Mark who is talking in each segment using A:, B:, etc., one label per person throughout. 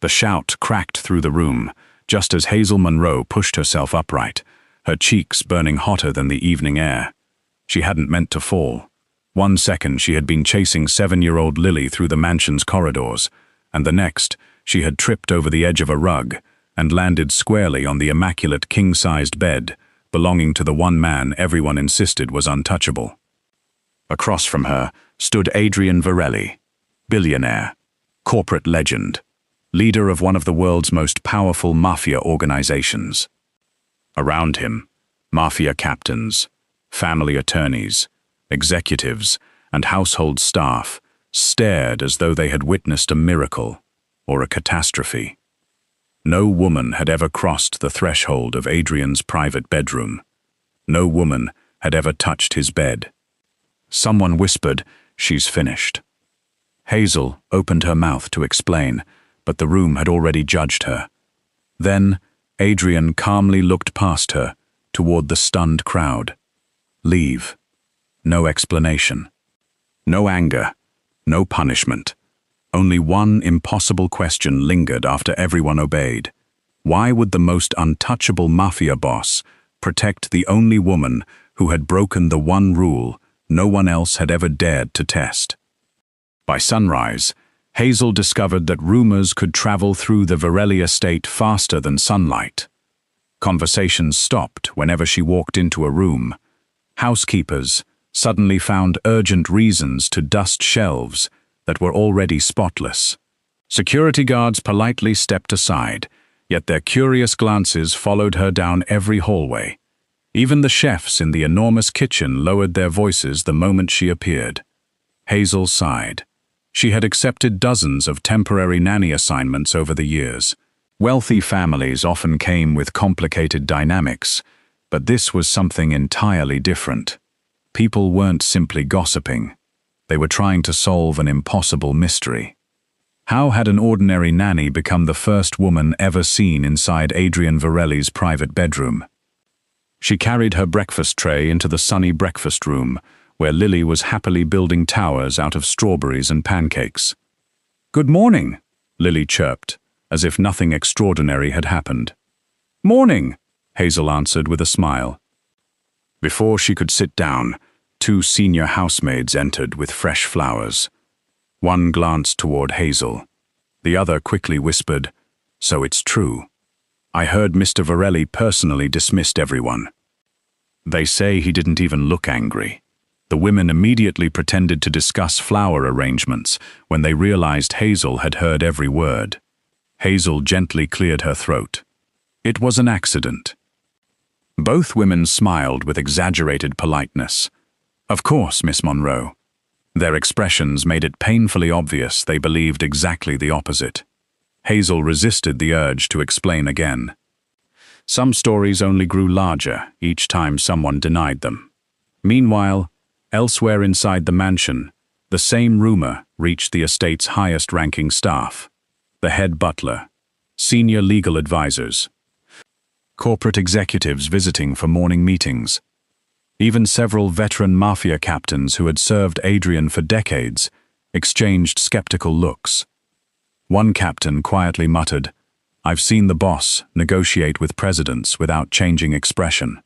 A: The shout cracked through the room, just as Hazel Monroe pushed herself upright, her cheeks burning hotter than the evening air. She hadn't meant to fall. 1 second she had been chasing 7-year-old Lily through the mansion's corridors, and the next she had tripped over the edge of a rug and landed squarely on the immaculate king-sized bed belonging to the one man everyone insisted was untouchable. Across from her stood Adrian Varelli, billionaire, corporate legend, leader of one of the world's most powerful mafia organizations. Around him, mafia captains, family attorneys, executives, and household staff stared as though they had witnessed a miracle or a catastrophe. No woman had ever crossed the threshold of Adrian's private bedroom. No woman had ever touched his bed. Someone whispered, "She's finished." Hazel opened her mouth to explain, but the room had already judged her. Then Adrian calmly looked past her, toward the stunned crowd. Leave. No explanation. No anger. No punishment. Only one impossible question lingered after everyone obeyed. Why would the most untouchable mafia boss protect the only woman who had broken the one rule no one else had ever dared to test? By sunrise, Hazel discovered that rumors could travel through the Varelli estate faster than sunlight. Conversations stopped whenever she walked into a room. Housekeepers suddenly found urgent reasons to dust shelves that were already spotless. Security guards politely stepped aside, yet their curious glances followed her down every hallway. Even the chefs in the enormous kitchen lowered their voices the moment she appeared. Hazel sighed. She had accepted dozens of temporary nanny assignments over the years. Wealthy families often came with complicated dynamics, but this was something entirely different. People weren't simply gossiping. They were trying to solve an impossible mystery. How had an ordinary nanny become the first woman ever seen inside Adrian Varelli's private bedroom? She carried her breakfast tray into the sunny breakfast room, where Lily was happily building towers out of strawberries and pancakes. "Good morning," Lily chirped, as if nothing extraordinary had happened. "Morning," Hazel answered with a smile. Before she could sit down, 2 senior housemaids entered with fresh flowers. One glanced toward Hazel. The other quickly whispered, "So it's true. I heard Mr. Varelli personally dismissed everyone." They say he didn't even look angry. The women immediately pretended to discuss flower arrangements when they realized Hazel had heard every word. Hazel gently cleared her throat. It was an accident. Both women smiled with exaggerated politeness. "Of course, Miss Monroe." Their expressions made it painfully obvious they believed exactly the opposite. Hazel resisted the urge to explain again. Some stories only grew larger each time someone denied them. Meanwhile, elsewhere inside the mansion, the same rumor reached the estate's highest-ranking staff: the head butler, senior legal advisors, corporate executives visiting for morning meetings. Even several veteran mafia captains who had served Adrian for decades exchanged skeptical looks. One captain quietly muttered, "I've seen the boss negotiate with presidents without changing expression."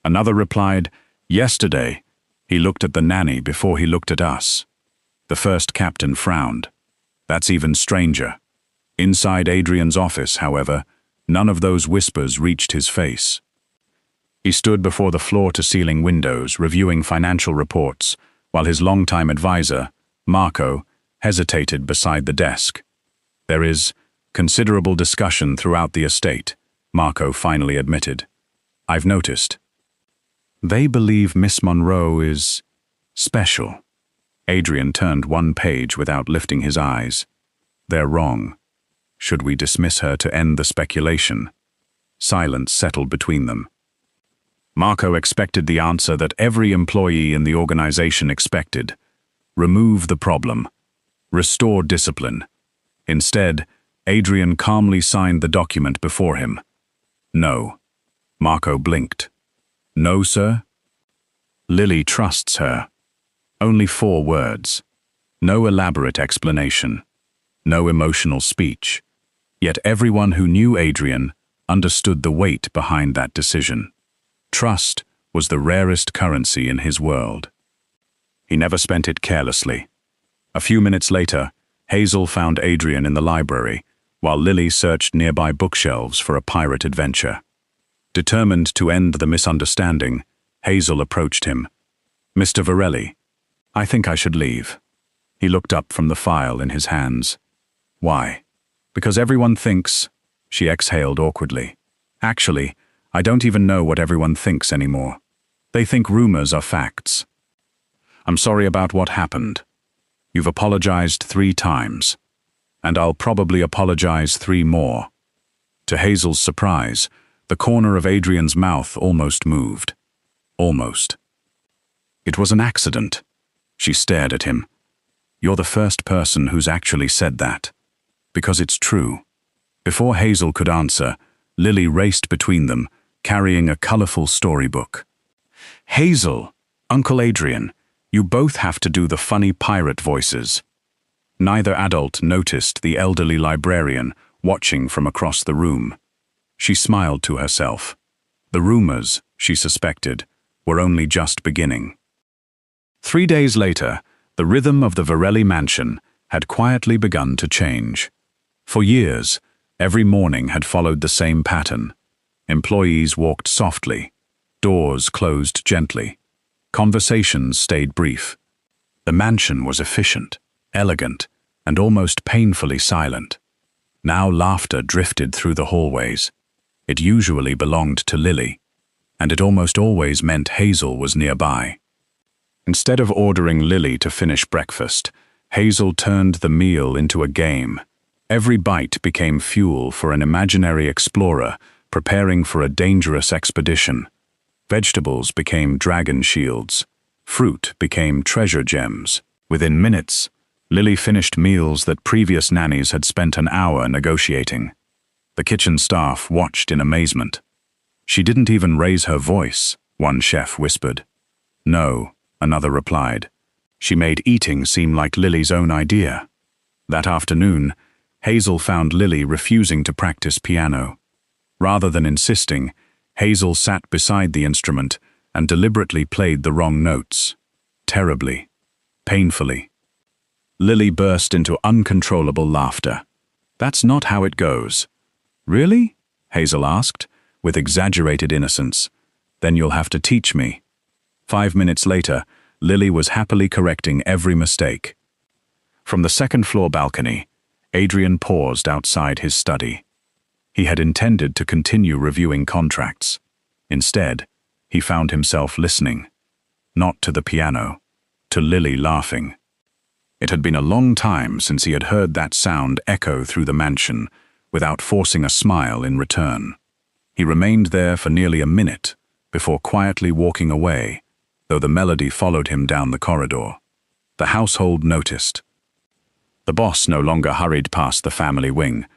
A: Another replied, "Yesterday, he looked at the nanny before he looked at us." The first captain frowned. That's even stranger. Inside Adrian's office, however, none of those whispers reached his face. He stood before the floor-to-ceiling windows, reviewing financial reports, while his longtime advisor, Marco, hesitated beside the desk. "There is considerable discussion throughout the estate," Marco finally admitted. "I've noticed. They believe Miss Monroe is special." Adrian turned one page without lifting his eyes. "They're wrong. Should we dismiss her to end the speculation?" Silence settled between them. Marco expected the answer that every employee in the organization expected: remove the problem, restore discipline. Instead, Adrian calmly signed the document before him. "No." Marco blinked. "No, sir?" "Lily trusts her." Only 4 words. No elaborate explanation. No emotional speech. Yet everyone who knew Adrian understood the weight behind that decision. Trust was the rarest currency in his world. He never spent it carelessly. A few minutes later, Hazel found Adrian in the library, while Lily searched nearby bookshelves for a pirate adventure. Determined to end the misunderstanding, Hazel approached him. "Mr. Varelli, I think I should leave." He looked up from the file in his hands. "Why?" "Because everyone thinks—" She exhaled awkwardly. "Actually, I don't even know what everyone thinks anymore. They think rumors are facts. I'm sorry about what happened. You've apologized 3 times. And I'll probably apologize 3 more." To Hazel's surprise, the corner of Adrian's mouth almost moved. Almost. "It was an accident." She stared at him. "You're the first person who's actually said that. Because it's true." Before Hazel could answer, Lily raced between them, carrying a colorful storybook. "Hazel, Uncle Adrian, you both have to do the funny pirate voices." Neither adult noticed the elderly librarian watching from across the room. She smiled to herself. The rumors, she suspected, were only just beginning. 3 days later, the rhythm of the Varelli mansion had quietly begun to change. For years, every morning had followed the same pattern. Employees walked softly. Doors closed gently. Conversations stayed brief. The mansion was efficient, elegant, and almost painfully silent. Now laughter drifted through the hallways. It usually belonged to Lily, and it almost always meant Hazel was nearby. Instead of ordering Lily to finish breakfast, Hazel turned the meal into a game. Every bite became fuel for an imaginary explorer preparing for a dangerous expedition. Vegetables became dragon shields. Fruit became treasure gems. Within minutes, Lily finished meals that previous nannies had spent an hour negotiating. The kitchen staff watched in amazement. "She didn't even raise her voice," one chef whispered. "No," another replied. "She made eating seem like Lily's own idea." That afternoon, Hazel found Lily refusing to practice piano. Rather than insisting, Hazel sat beside the instrument and deliberately played the wrong notes. Terribly. Painfully. Lily burst into uncontrollable laughter. "That's not how it goes." "Really?" Hazel asked, with exaggerated innocence. "Then you'll have to teach me." 5 minutes later, Lily was happily correcting every mistake. From the second-floor balcony, Adrian paused outside his study. He had intended to continue reviewing contracts. Instead, he found himself listening. Not to the piano, to Lily laughing. It had been a long time since he had heard that sound echo through the mansion without forcing a smile in return. He remained there for nearly a minute before quietly walking away, though the melody followed him down the corridor. The household noticed. The boss no longer hurried past the family wing.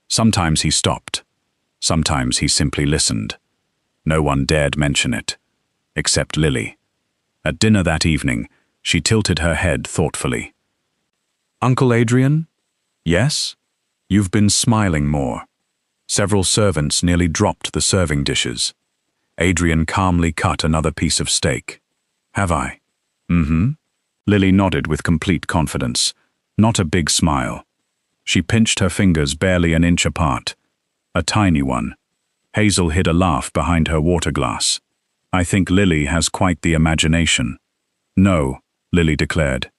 A: Sometimes he stopped. Sometimes he simply listened. No one dared mention it, except Lily. At dinner that evening, she tilted her head thoughtfully. "Uncle Adrian?" "Yes?" "You've been smiling more." Several servants nearly dropped the serving dishes. Adrian calmly cut another piece of steak. "Have I?" "Mm-hmm." Lily nodded with complete confidence, not a big smile. She pinched her fingers barely an inch apart. A tiny one. Hazel hid a laugh behind her water glass. "I think Lily has quite the imagination." "No," Lily declared.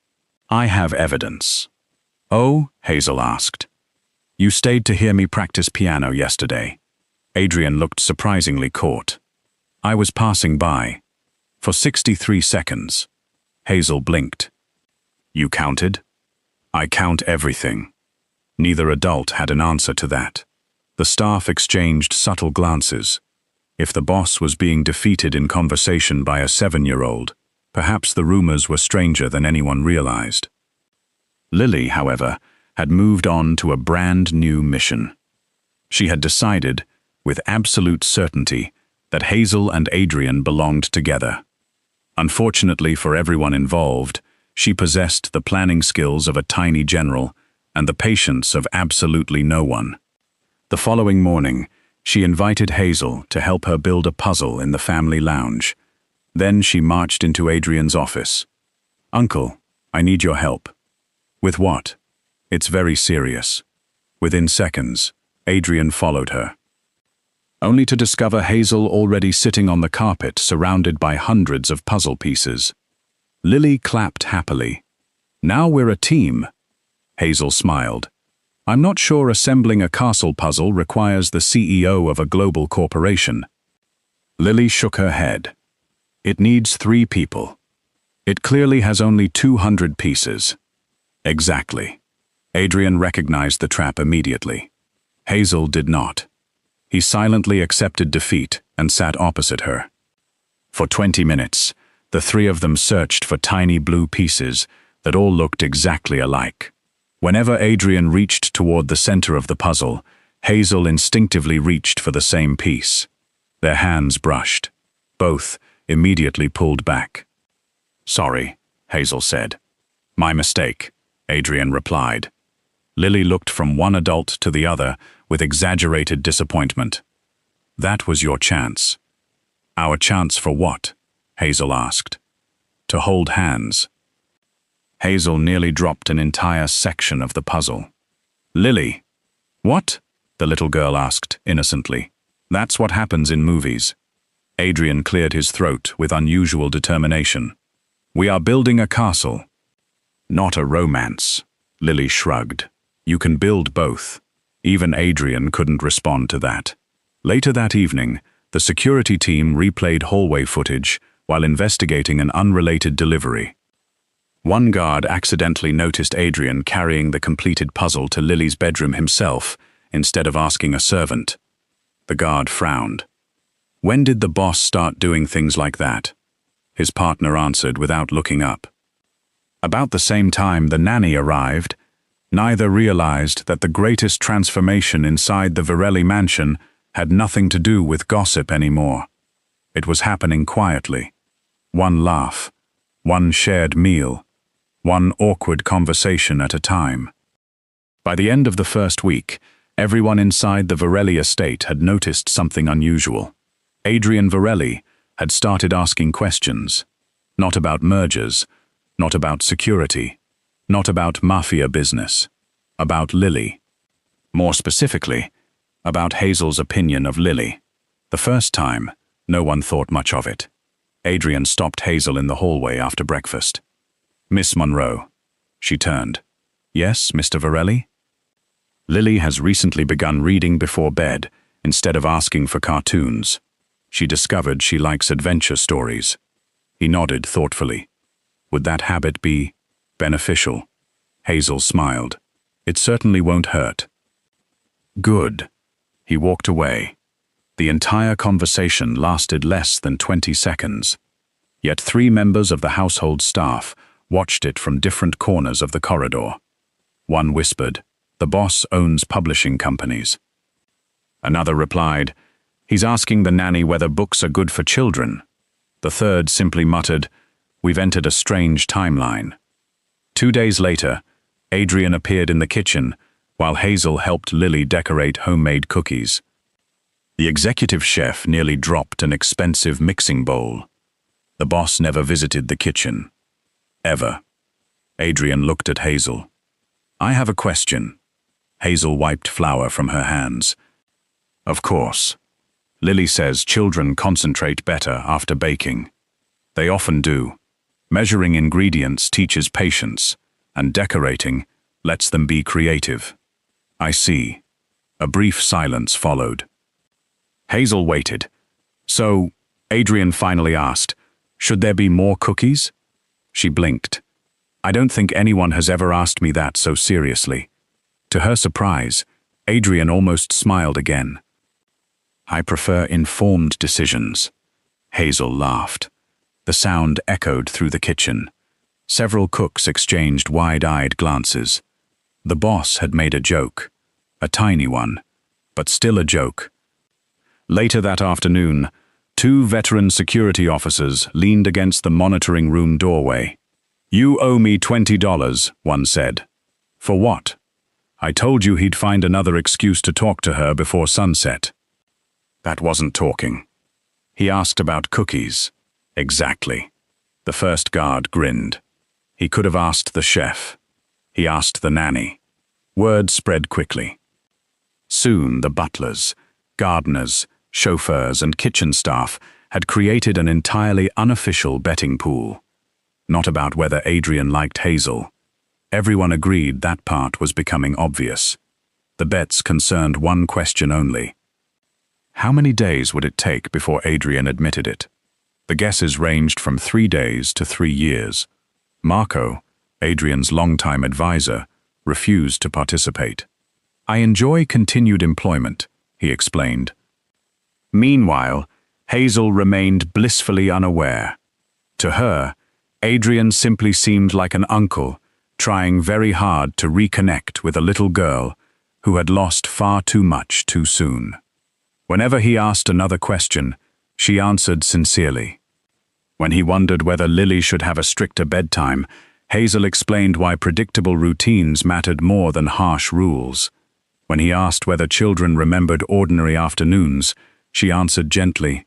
A: "I have evidence." "Oh?" Hazel asked. "You stayed to hear me practice piano yesterday." Adrian looked surprisingly caught. "I was passing by." "For 63 seconds." Hazel blinked. "You counted?" "I count everything." Neither adult had an answer to that. The staff exchanged subtle glances. If the boss was being defeated in conversation by a 7-year-old, perhaps the rumors were stranger than anyone realized. Lily, however, had moved on to a brand new mission. She had decided, with absolute certainty, that Hazel and Adrian belonged together. Unfortunately for everyone involved, she possessed the planning skills of a tiny general and the patience of absolutely no one. The following morning, she invited Hazel to help her build a puzzle in the family lounge. Then she marched into Adrian's office. "Uncle, I need your help." "With what?" "It's very serious." Within seconds, Adrian followed her, only to discover Hazel already sitting on the carpet surrounded by hundreds of puzzle pieces. Lily clapped happily. "Now we're a team." Hazel smiled. "I'm not sure assembling a castle puzzle requires the CEO of a global corporation." Lily shook her head. "It needs 3 people. It clearly has only 200 pieces." "Exactly." Adrian recognized the trap immediately. Hazel did not. He silently accepted defeat and sat opposite her. For 20 minutes, the 3 of them searched for tiny blue pieces that all looked exactly alike. Whenever Adrian reached toward the center of the puzzle, Hazel instinctively reached for the same piece. Their hands brushed. Both immediately pulled back. "Sorry," Hazel said. "My mistake," Adrian replied. Lily looked from one adult to the other with exaggerated disappointment. "That was your chance." "Our chance for what?" Hazel asked. "To hold hands." Hazel nearly dropped an entire section of the puzzle. "Lily!" "What?" the little girl asked innocently. "That's what happens in movies." Adrian cleared his throat with unusual determination. "We are building a castle." "Not a romance," Lily shrugged. "You can build both." Even Adrian couldn't respond to that. Later that evening, the security team replayed hallway footage while investigating an unrelated delivery. One guard accidentally noticed Adrian carrying the completed puzzle to Lily's bedroom himself instead of asking a servant. The guard frowned. "When did the boss start doing things like that?" His partner answered without looking up. "About the same time the nanny arrived." Neither realized that the greatest transformation inside the Varelli mansion had nothing to do with gossip anymore. It was happening quietly. One laugh, one shared meal, one awkward conversation at a time. By the end of the first week, everyone inside the Varelli estate had noticed something unusual. Adrian Varelli had started asking questions, not about mergers, not about security, not about Mafia business, about Lily. More specifically, about Hazel's opinion of Lily. The first time, no one thought much of it. Adrian stopped Hazel in the hallway after breakfast. "Miss Monroe." She turned. "Yes, Mr. Varelli?" "Lily has recently begun reading before bed instead of asking for cartoons. She discovered she likes adventure stories." He nodded thoughtfully. "Would that habit be beneficial?" Hazel smiled. "It certainly won't hurt." "Good." He walked away. The entire conversation lasted less than 20 seconds. Yet 3 members of the household staff watched it from different corners of the corridor. One whispered, "The boss owns publishing companies." Another replied, "He's asking the nanny whether books are good for children." The third simply muttered, "We've entered a strange timeline." 2 days later, Adrian appeared in the kitchen while Hazel helped Lily decorate homemade cookies. The executive chef nearly dropped an expensive mixing bowl. The boss never visited the kitchen. Ever. Adrian looked at Hazel. "I have a question." Hazel wiped flour from her hands. "Of course. Lily says children concentrate better after baking. They often do. Measuring ingredients teaches patience, and decorating lets them be creative." "I see." A brief silence followed. Hazel waited. "So," Adrian finally asked, "should there be more cookies?" She blinked. "I don't think anyone has ever asked me that so seriously." To her surprise, Adrian almost smiled again. "I prefer informed decisions." Hazel laughed. The sound echoed through the kitchen. Several cooks exchanged wide-eyed glances. The boss had made a joke. A tiny one, but still a joke. Later that afternoon, 2 veteran security officers leaned against the monitoring room doorway. "You owe me $20, one said." "For what?" I told you he'd find another excuse to talk to her before sunset. That wasn't talking. He asked about cookies. Exactly. The first guard grinned. He could have asked the chef. He asked the nanny. Word spread quickly. Soon the butlers, gardeners, chauffeurs, and kitchen staff had created an entirely unofficial betting pool. Not about whether Adrian liked Hazel. Everyone agreed that part was becoming obvious. The bets concerned one question only. How many days would it take before Adrian admitted it? The guesses ranged from 3 days to 3 years. Marco, Adrian's longtime advisor, refused to participate. I enjoy continued employment, he explained. Meanwhile, Hazel remained blissfully unaware. To her, Adrian simply seemed like an uncle trying very hard to reconnect with a little girl who had lost far too much too soon. Whenever he asked another question, she answered sincerely. When he wondered whether Lily should have a stricter bedtime, Hazel explained why predictable routines mattered more than harsh rules. When he asked whether children remembered ordinary afternoons, she answered gently,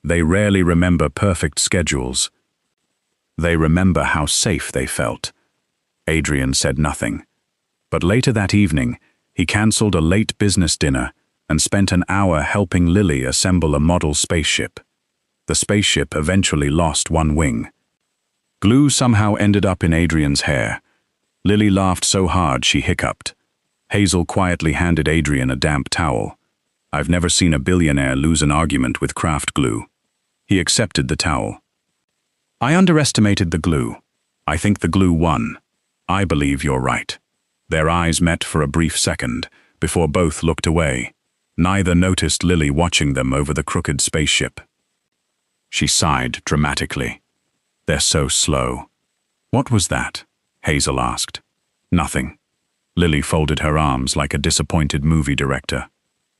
A: "They rarely remember perfect schedules. They remember how safe they felt." Adrian said nothing. But later that evening, he cancelled a late business dinner and spent an hour helping Lily assemble a model spaceship. The spaceship eventually lost one wing. Glue somehow ended up in Adrian's hair. Lily laughed so hard she hiccuped. Hazel quietly handed Adrian a damp towel. I've never seen a billionaire lose an argument with craft glue. He accepted the towel. I underestimated the glue. I think the glue won. I believe you're right. Their eyes met for a brief second, before both looked away. Neither noticed Lily watching them over the crooked spaceship. She sighed dramatically. They're so slow. What was that? Hazel asked. Nothing. Lily folded her arms like a disappointed movie director.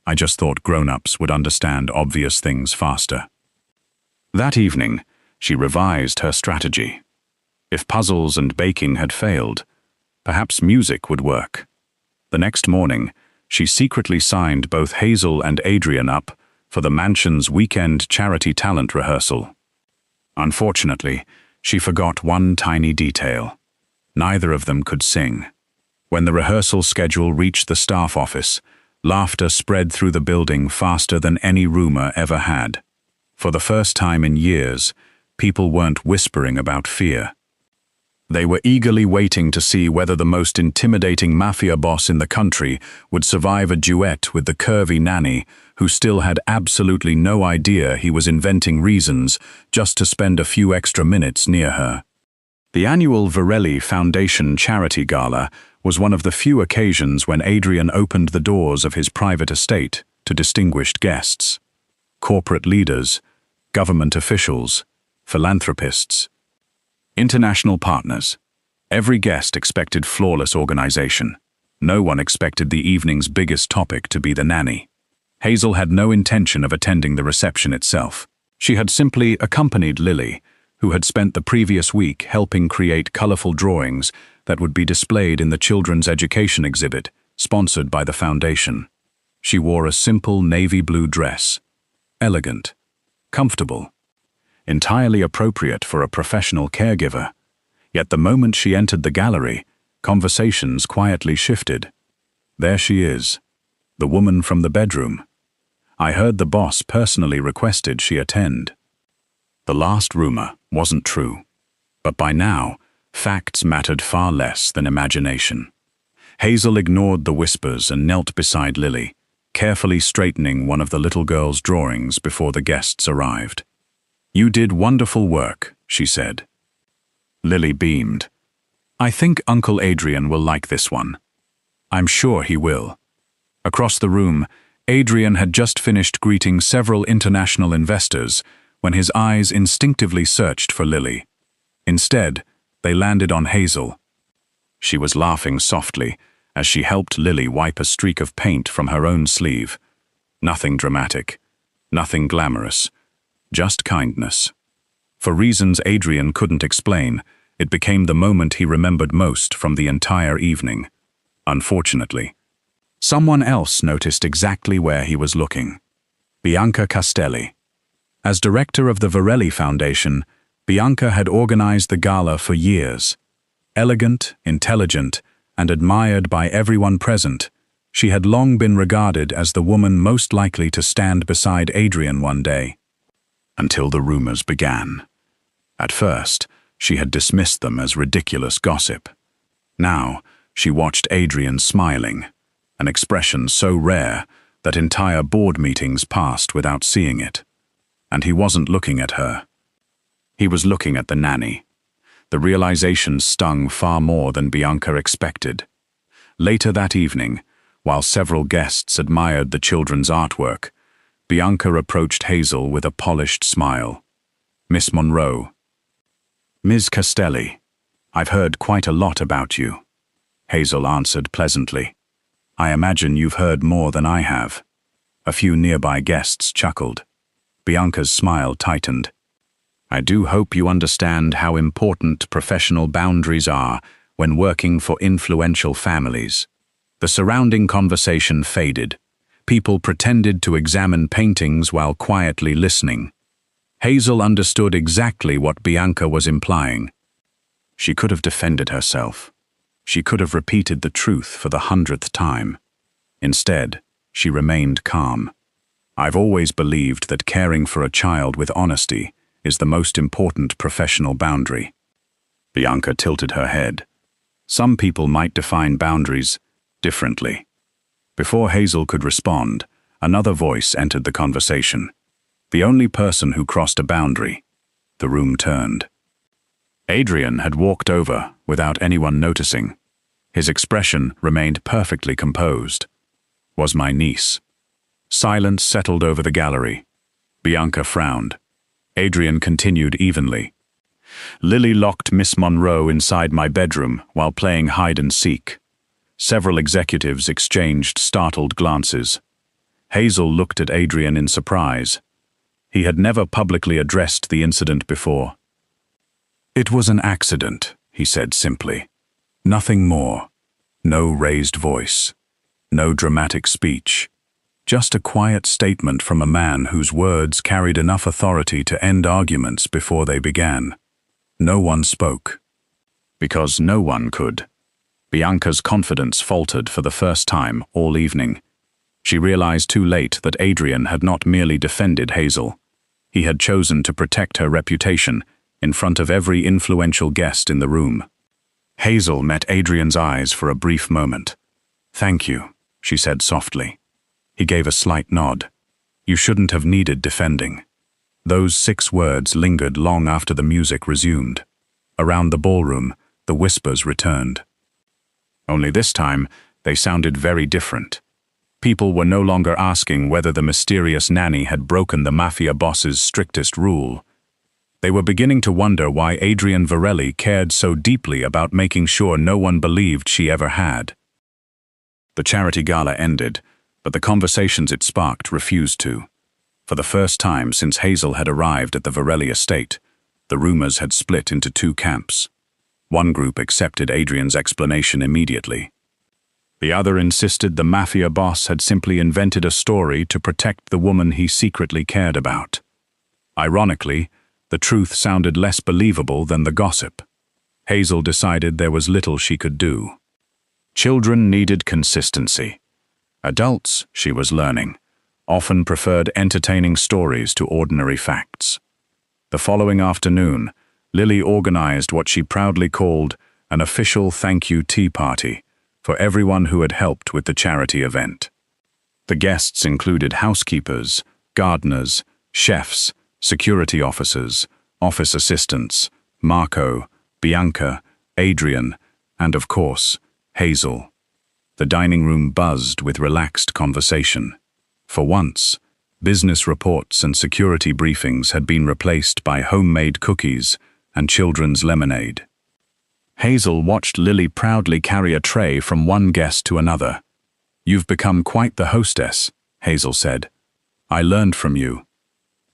A: I just thought grown-ups would understand obvious things faster. That evening, she revised her strategy. If puzzles and baking had failed, perhaps music would work. The next morning, she secretly signed both Hazel and Adrian up for the mansion's weekend charity talent rehearsal. Unfortunately, she forgot one tiny detail. Neither of them could sing. When the rehearsal schedule reached the staff office, laughter spread through the building faster than any rumor ever had. For the first time in years, people weren't whispering about fear. They were eagerly waiting to see whether the most intimidating mafia boss in the country would survive a duet with the Curvy Nanny, who still had absolutely no idea he was inventing reasons just to spend a few extra minutes near her. The annual Varelli Foundation Charity Gala was one of the few occasions when Adrian opened the doors of his private estate to distinguished guests. Corporate leaders, government officials, philanthropists, international partners. Every guest expected flawless organization. No one expected the evening's biggest topic to be the nanny. Hazel had no intention of attending the reception itself. She had simply accompanied Lily, who had spent the previous week helping create colorful drawings that would be displayed in the children's education exhibit, sponsored by the foundation. She wore a simple navy blue dress. Elegant, comfortable, entirely appropriate for a professional caregiver. Yet the moment she entered the gallery, conversations quietly shifted. There she is, the woman from the bedroom. I heard the boss personally requested she attend. The last rumor wasn't true, but by now, facts mattered far less than imagination. Hazel ignored the whispers and knelt beside Lily, carefully straightening one of the little girl's drawings before the guests arrived. "You did wonderful work," she said. Lily beamed. "I think Uncle Adrian will like this one." "I'm sure he will." Across the room, Adrian had just finished greeting several international investors when his eyes instinctively searched for Lily. Instead, they landed on Hazel. She was laughing softly as she helped Lily wipe a streak of paint from her own sleeve. Nothing dramatic, nothing glamorous, just kindness. For reasons Adrian couldn't explain, it became the moment he remembered most from the entire evening. Unfortunately, someone else noticed exactly where he was looking. Bianca Castelli. As director of the Varelli Foundation, Bianca had organized the gala for years. Elegant, intelligent, and admired by everyone present, she had long been regarded as the woman most likely to stand beside Adrian one day. Until the rumors began. At first, she had dismissed them as ridiculous gossip. Now, she watched Adrian smiling, an expression so rare that entire board meetings passed without seeing it. And he wasn't looking at her. He was looking at the nanny. The realization stung far more than Bianca expected. Later that evening, while several guests admired the children's artwork, Bianca approached Hazel with a polished smile. "Miss Monroe." "Ms. Castelli, I've heard quite a lot about you," Hazel answered pleasantly. "I imagine you've heard more than I have." A few nearby guests chuckled. Bianca's smile tightened. "I do hope you understand how important professional boundaries are when working for influential families." The surrounding conversation faded. People pretended to examine paintings while quietly listening. Hazel understood exactly what Bianca was implying. She could have defended herself. She could have repeated the truth for the 100th time. Instead, she remained calm. "I've always believed that caring for a child with honesty is the most important professional boundary." Bianca tilted her head. Some people might define boundaries differently. Before Hazel could respond, another voice entered the conversation. The only person who crossed a boundary. The room turned. Adrian had walked over without anyone noticing. His expression remained perfectly composed. "Was my niece." Silence settled over the gallery. Bianca frowned. Adrian continued evenly. "Lily locked Miss Monroe inside my bedroom while playing hide-and-seek." Several executives exchanged startled glances. Hazel looked at Adrian in surprise. He had never publicly addressed the incident before. "It was an accident," he said simply. "Nothing more. No raised voice. No dramatic speech. Just a quiet statement from a man whose words carried enough authority to end arguments before they began." No one spoke. Because no one could. Bianca's confidence faltered for the first time all evening. She realized too late that Adrian had not merely defended Hazel. He had chosen to protect her reputation in front of every influential guest in the room. Hazel met Adrian's eyes for a brief moment. "Thank you," she said softly. He gave a slight nod. "You shouldn't have needed defending." Those 6 words lingered long after the music resumed. Around the ballroom, the whispers returned. Only this time, they sounded very different. People were no longer asking whether the mysterious nanny had broken the Mafia boss's strictest rule. They were beginning to wonder why Adrian Varelli cared so deeply about making sure no one believed she ever had. The charity gala ended, but the conversations it sparked refused to. For the first time since Hazel had arrived at the Varelli estate, the rumors had split into 2 camps. One group accepted Adrian's explanation immediately. The other insisted the Mafia boss had simply invented a story to protect the woman he secretly cared about. Ironically, the truth sounded less believable than the gossip. Hazel decided there was little she could do. Children needed consistency. Adults, she was learning, often preferred entertaining stories to ordinary facts. The following afternoon, Lily organized what she proudly called an official thank you tea party for everyone who had helped with the charity event. The guests included housekeepers, gardeners, chefs, security officers, office assistants, Marco, Bianca, Adrian, and of course, Hazel. The dining room buzzed with relaxed conversation. For once, business reports and security briefings had been replaced by homemade cookies and children's lemonade. Hazel watched Lily proudly carry a tray from one guest to another. "You've become quite the hostess," Hazel said. "I learned from you."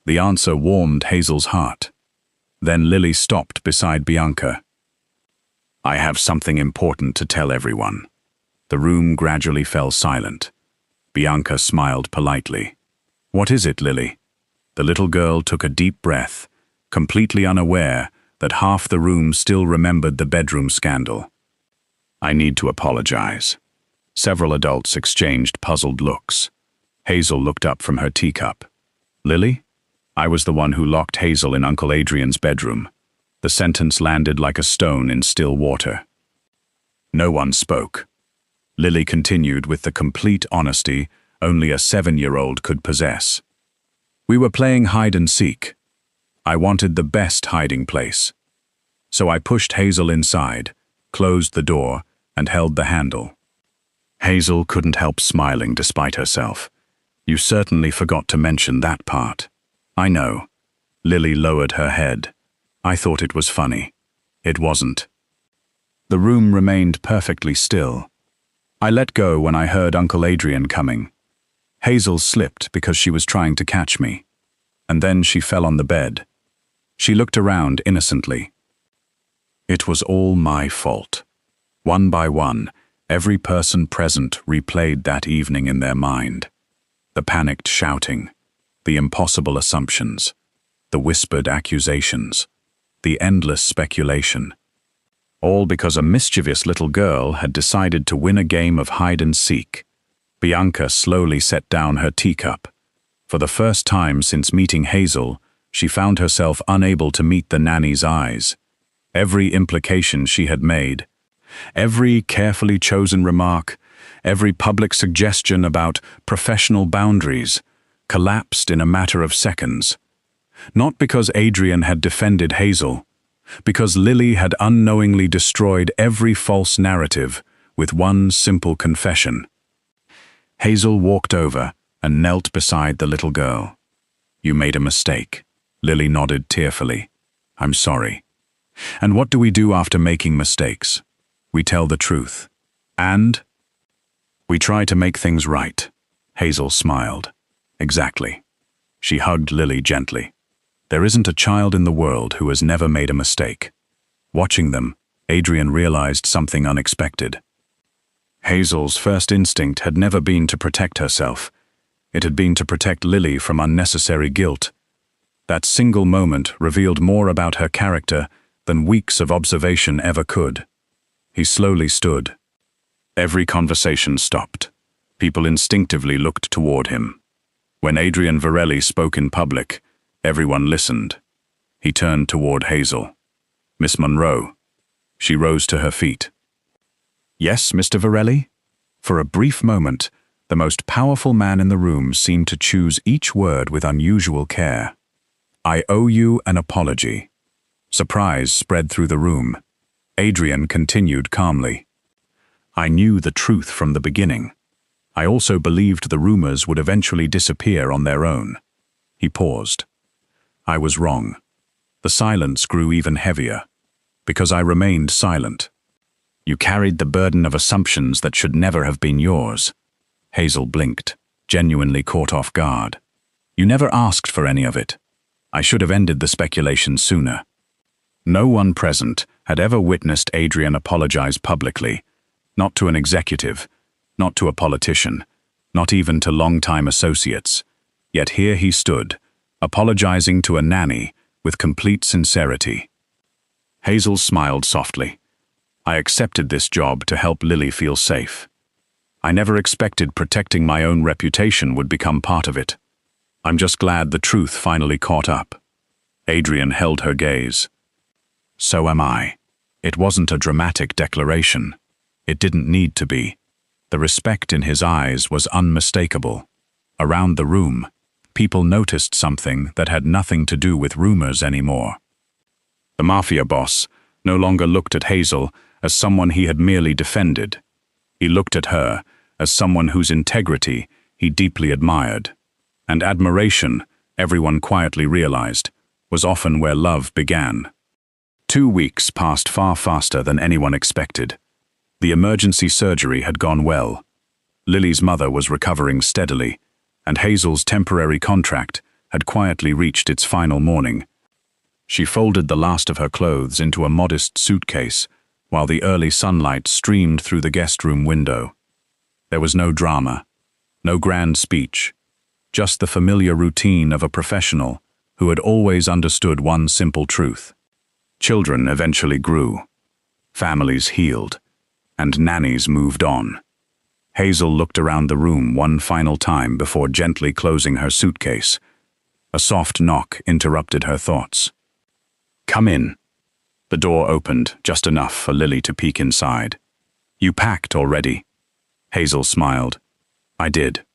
A: The answer warmed Hazel's heart. Then Lily stopped beside Bianca. "I have something important to tell everyone." The room gradually fell silent. Bianca smiled politely. "What is it, Lily?" The little girl took a deep breath, completely unaware that half the room still remembered the bedroom scandal. "I need to apologize." Several adults exchanged puzzled looks. Hazel looked up from her teacup. "Lily? I was the one who locked Hazel in Uncle Adrian's bedroom." The sentence landed like a stone in still water. No one spoke. Lily continued with the complete honesty only a 7-year-old could possess. "We were playing hide and seek. I wanted the best hiding place. So I pushed Hazel inside, closed the door, and held the handle." Hazel couldn't help smiling despite herself. "You certainly forgot to mention that part." "I know." Lily lowered her head. "I thought it was funny. It wasn't." The room remained perfectly still. I let go when I heard Uncle Adrian coming. Hazel slipped because she was trying to catch me. And then she fell on the bed. She looked around innocently. It was all my fault. One by one, every person present replayed that evening in their mind. The panicked shouting, the impossible assumptions, the whispered accusations, the endless speculation. All because a mischievous little girl had decided to win a game of hide and seek. Bianca slowly set down her teacup. For the first time since meeting Hazel, she found herself unable to meet the nanny's eyes. Every implication she had made, every carefully chosen remark, every public suggestion about professional boundaries, collapsed in a matter of seconds. Not because Adrian had defended Hazel, because Lily had unknowingly destroyed every false narrative with one simple confession. Hazel walked over and knelt beside the little girl. "You made a mistake." Lily nodded tearfully. "I'm sorry." "And what do we do after making mistakes? We tell the truth. And we try to make things right." Hazel smiled. "Exactly." She hugged Lily gently. "There isn't a child in the world who has never made a mistake." Watching them, Adrian realized something unexpected. Hazel's first instinct had never been to protect herself. It had been to protect Lily from unnecessary guilt. That single moment revealed more about her character than weeks of observation ever could. He slowly stood. Every conversation stopped. People instinctively looked toward him. When Adrian Varelli spoke in public, everyone listened. He turned toward Hazel. "Miss Monroe." She rose to her feet. "Yes, Mr. Varelli?" For a brief moment, the most powerful man in the room seemed to choose each word with unusual care. "I owe you an apology." Surprise spread through the room. Adrian continued calmly. "I knew the truth from the beginning. I also believed the rumors would eventually disappear on their own." He paused. "I was wrong." The silence grew even heavier, because I remained silent. "You carried the burden of assumptions that should never have been yours." Hazel blinked, genuinely caught off guard. "You never asked for any of it. I should have ended the speculation sooner." No one present had ever witnessed Adrian apologize publicly, not to an executive, not to a politician, not even to longtime associates. Yet here he stood, apologizing to a nanny with complete sincerity. Hazel smiled softly. "I accepted this job to help Lily feel safe. I never expected protecting my own reputation would become part of it. I'm just glad the truth finally caught up." Adrian held her gaze. "So am I." It wasn't a dramatic declaration. It didn't need to be. The respect in his eyes was unmistakable. Around the room, people noticed something that had nothing to do with rumors anymore. The Mafia boss no longer looked at Hazel as someone he had merely defended. He looked at her as someone whose integrity he deeply admired. And admiration, everyone quietly realized, was often where love began. 2 weeks passed far faster than anyone expected. The emergency surgery had gone well. Lily's mother was recovering steadily, and Hazel's temporary contract had quietly reached its final morning. She folded the last of her clothes into a modest suitcase while the early sunlight streamed through the guest room window. There was no drama, no grand speech, just the familiar routine of a professional who had always understood one simple truth. Children eventually grew, families healed, and nannies moved on. Hazel looked around the room one final time before gently closing her suitcase. A soft knock interrupted her thoughts. "Come in." The door opened just enough for Lily to peek inside. "You packed already?" Hazel smiled. "I did."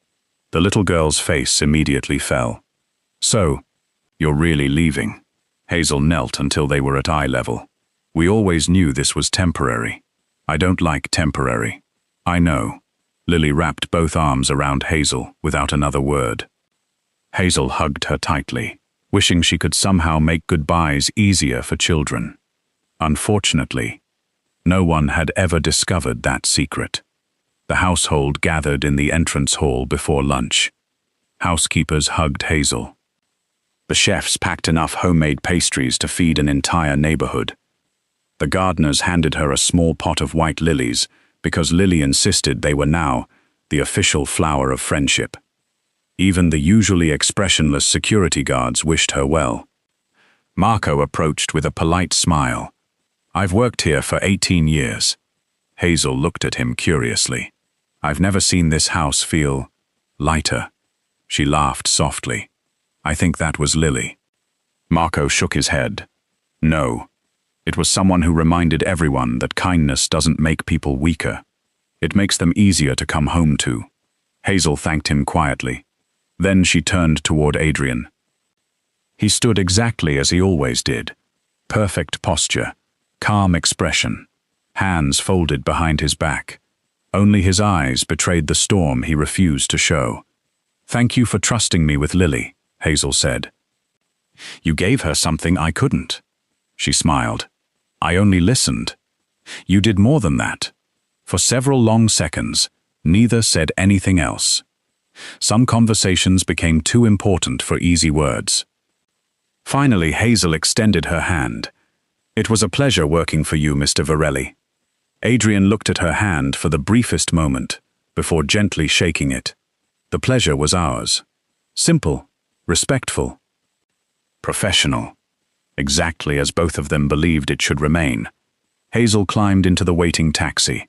A: The little girl's face immediately fell. "So, you're really leaving?" Hazel knelt until they were at eye level. "We always knew this was temporary." "I don't like temporary." "I know." Lily wrapped both arms around Hazel without another word. Hazel hugged her tightly, wishing she could somehow make goodbyes easier for children. Unfortunately, no one had ever discovered that secret. The household gathered in the entrance hall before lunch. Housekeepers hugged Hazel. The chefs packed enough homemade pastries to feed an entire neighborhood. The gardeners handed her a small pot of white lilies because Lily insisted they were now the official flower of friendship. Even the usually expressionless security guards wished her well. Marco approached with a polite smile. "I've worked here for 18 years. Hazel looked at him curiously. "I've never seen this house feel lighter." She laughed softly. "I think that was Lily." Marco shook his head. "No. It was someone who reminded everyone that kindness doesn't make people weaker. It makes them easier to come home to." Hazel thanked him quietly. Then she turned toward Adrian. He stood exactly as he always did. Perfect posture, calm expression, hands folded behind his back. Only his eyes betrayed the storm he refused to show. "Thank you for trusting me with Lily," Hazel said. "You gave her something I couldn't." She smiled. "I only listened." "You did more than that." For several long seconds, neither said anything else. Some conversations became too important for easy words. Finally, Hazel extended her hand. "It was a pleasure working for you, Mr. Varelli." Adrian looked at her hand for the briefest moment, before gently shaking it. The pleasure was ours. Simple, respectful, professional. Exactly as both of them believed it should remain. Hazel climbed into the waiting taxi.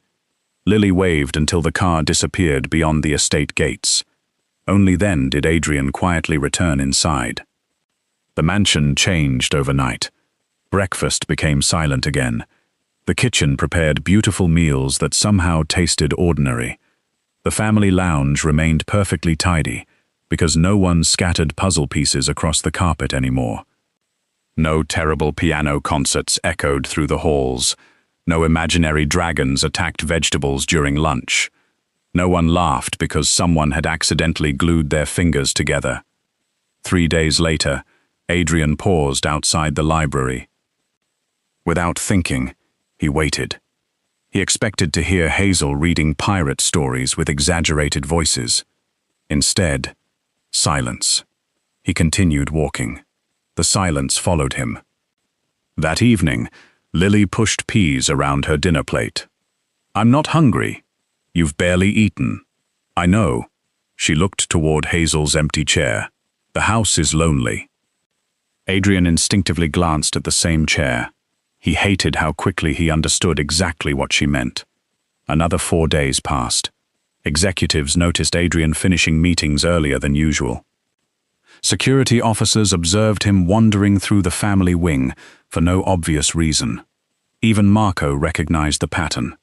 A: Lily waved until the car disappeared beyond the estate gates. Only then did Adrian quietly return inside. The mansion changed overnight. Breakfast became silent again. The kitchen prepared beautiful meals that somehow tasted ordinary. The family lounge remained perfectly tidy, because no one scattered puzzle pieces across the carpet anymore. No terrible piano concerts echoed through the halls. No imaginary dragons attacked vegetables during lunch. No one laughed because someone had accidentally glued their fingers together. 3 days later, Adrian paused outside the library. Without thinking, he waited. He expected to hear Hazel reading pirate stories with exaggerated voices. Instead, silence. He continued walking. The silence followed him. That evening, Lily pushed peas around her dinner plate. "I'm not hungry." "You've barely eaten." "I know." She looked toward Hazel's empty chair. "The house is lonely." Adrian instinctively glanced at the same chair. He hated how quickly he understood exactly what she meant. Another 4 days passed. Executives noticed Adrian finishing meetings earlier than usual. Security officers observed him wandering through the family wing for no obvious reason. Even Marco recognized the pattern.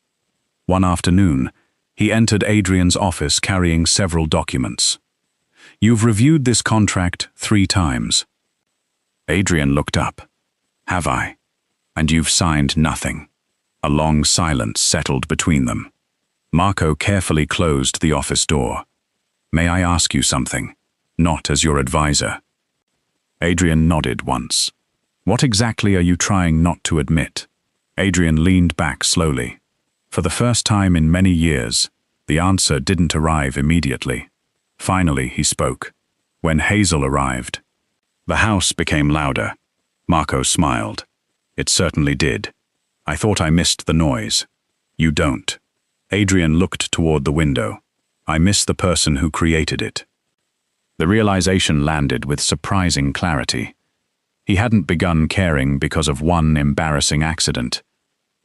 A: One afternoon, he entered Adrian's office carrying several documents. "You've reviewed this contract 3 times." Adrian looked up. "Have I? And you've signed nothing." A long silence settled between them. Marco carefully closed the office door. "May I ask you something? Not as your advisor." Adrian nodded once. "What exactly are you trying not to admit?" Adrian leaned back slowly. For the first time in many years, the answer didn't arrive immediately. Finally, he spoke. When Hazel arrived, the house became louder. Marco smiled. "It certainly did. I thought I missed the noise." "You don't." Adrian looked toward the window. I miss the person who created it. The realization landed with surprising clarity. He hadn't begun caring because of one embarrassing accident,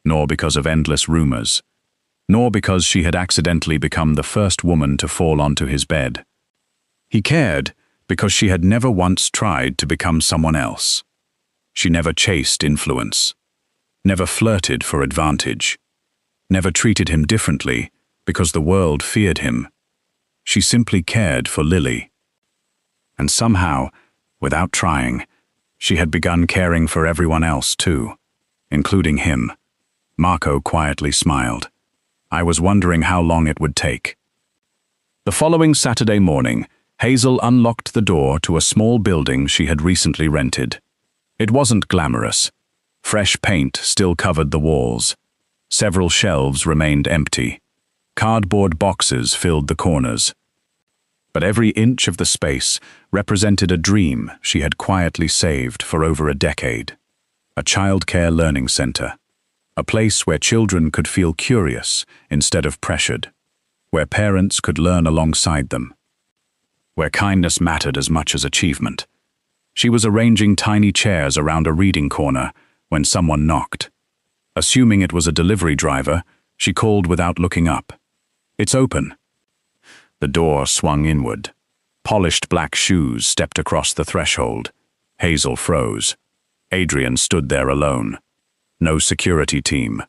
A: nor because of endless rumors, nor because she had accidentally become the first woman to fall onto his bed. He cared because she had never once tried to become someone else. She never chased influence, never flirted for advantage, never treated him differently because the world feared him. She simply cared for Lily. And somehow, without trying, she had begun caring for everyone else too, including him. Marco quietly smiled. I was wondering how long it would take. The following Saturday morning, Hazel unlocked the door to a small building she had recently rented. It wasn't glamorous. Fresh paint still covered the walls. Several shelves remained empty. Cardboard boxes filled the corners. But every inch of the space represented a dream she had quietly saved for over a decade. A childcare learning center. A place where children could feel curious instead of pressured. Where parents could learn alongside them. Where kindness mattered as much as achievement. She was arranging tiny chairs around a reading corner when someone knocked. Assuming it was a delivery driver, she called without looking up. It's open. The door swung inward. Polished black shoes stepped across the threshold. Hazel froze. Adrian stood there alone. No security team.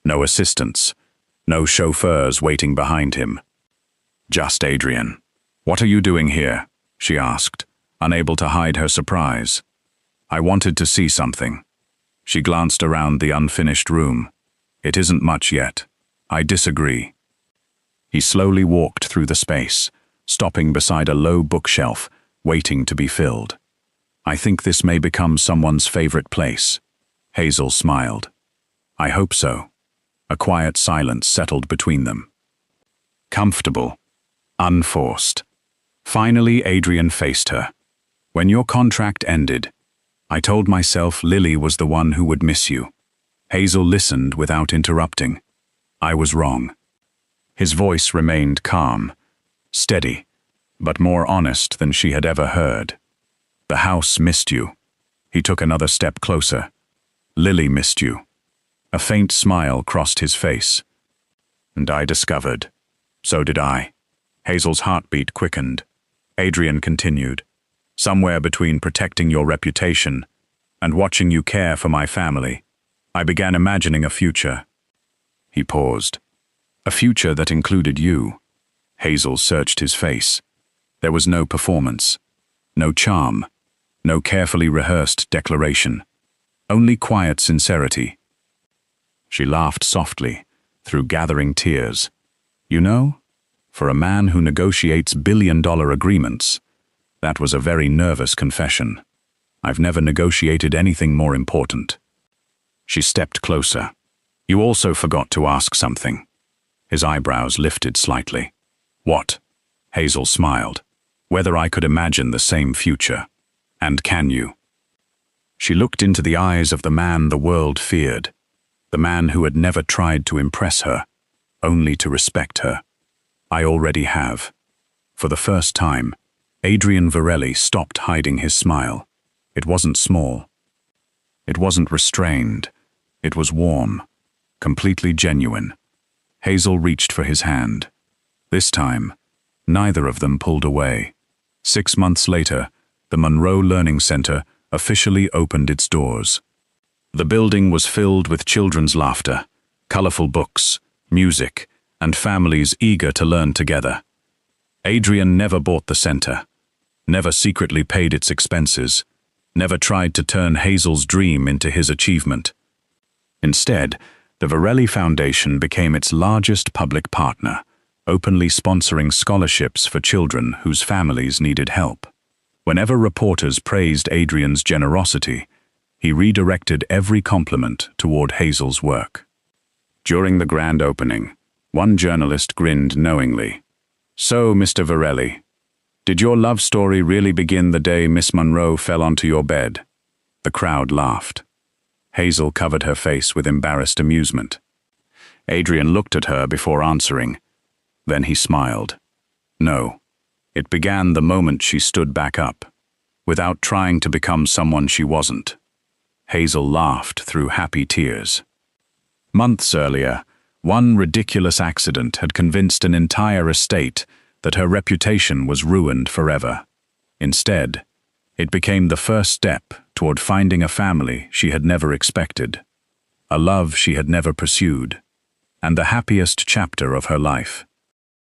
A: No assistants. No chauffeurs waiting behind him. Just Adrian. What are you doing here? She asked, unable to hide her surprise. I wanted to see something. She glanced around the unfinished room. It isn't much yet. I disagree. He slowly walked through the space, stopping beside a low bookshelf, waiting to be filled. I think this may become someone's favorite place. Hazel smiled. I hope so. A quiet silence settled between them. Comfortable. Unforced. Finally, Adrian faced her. When your contract ended, I told myself Lily was the one who would miss you. Hazel listened without interrupting. I was wrong. His voice remained calm, steady, but more honest than she had ever heard. The house missed you. He took another step closer. Lily missed you. A faint smile crossed his face. And I discovered. So did I. Hazel's heartbeat quickened. Adrian continued. Somewhere between protecting your reputation and watching you care for my family, I began imagining a future. He paused. A future that included you. Hazel searched his face. There was no performance, no charm, no carefully rehearsed declaration, only quiet sincerity. She laughed softly, through gathering tears. You know, for a man who negotiates billion-dollar agreements, that was a very nervous confession. I've never negotiated anything more important. She stepped closer. You also forgot to ask something. His eyebrows lifted slightly. What? Hazel smiled. Whether I could imagine the same future. And can you? She looked into the eyes of the man the world feared. The man who had never tried to impress her, only to respect her. I already have. For the first time, Adrian Varelli stopped hiding his smile. It wasn't small. It wasn't restrained. It was warm, completely genuine. Hazel reached for his hand. This time, neither of them pulled away. 6 months later, the Monroe Learning Center officially opened its doors. The building was filled with children's laughter, colorful books, music, and families eager to learn together. Adrian never bought the center, never secretly paid its expenses, never tried to turn Hazel's dream into his achievement. Instead, the Varelli Foundation became its largest public partner, openly sponsoring scholarships for children whose families needed help. Whenever reporters praised Adrian's generosity, he redirected every compliment toward Hazel's work. During the grand opening, one journalist grinned knowingly. So, Mr. Varelli, did your love story really begin the day Miss Monroe fell onto your bed? The crowd laughed. Hazel covered her face with embarrassed amusement. Adrian looked at her before answering. Then he smiled. No. It began the moment she stood back up, without trying to become someone she wasn't. Hazel laughed through happy tears. Months earlier, one ridiculous accident had convinced an entire estate that her reputation was ruined forever. Instead, it became the first step toward finding a family she had never expected, a love she had never pursued, and the happiest chapter of her life.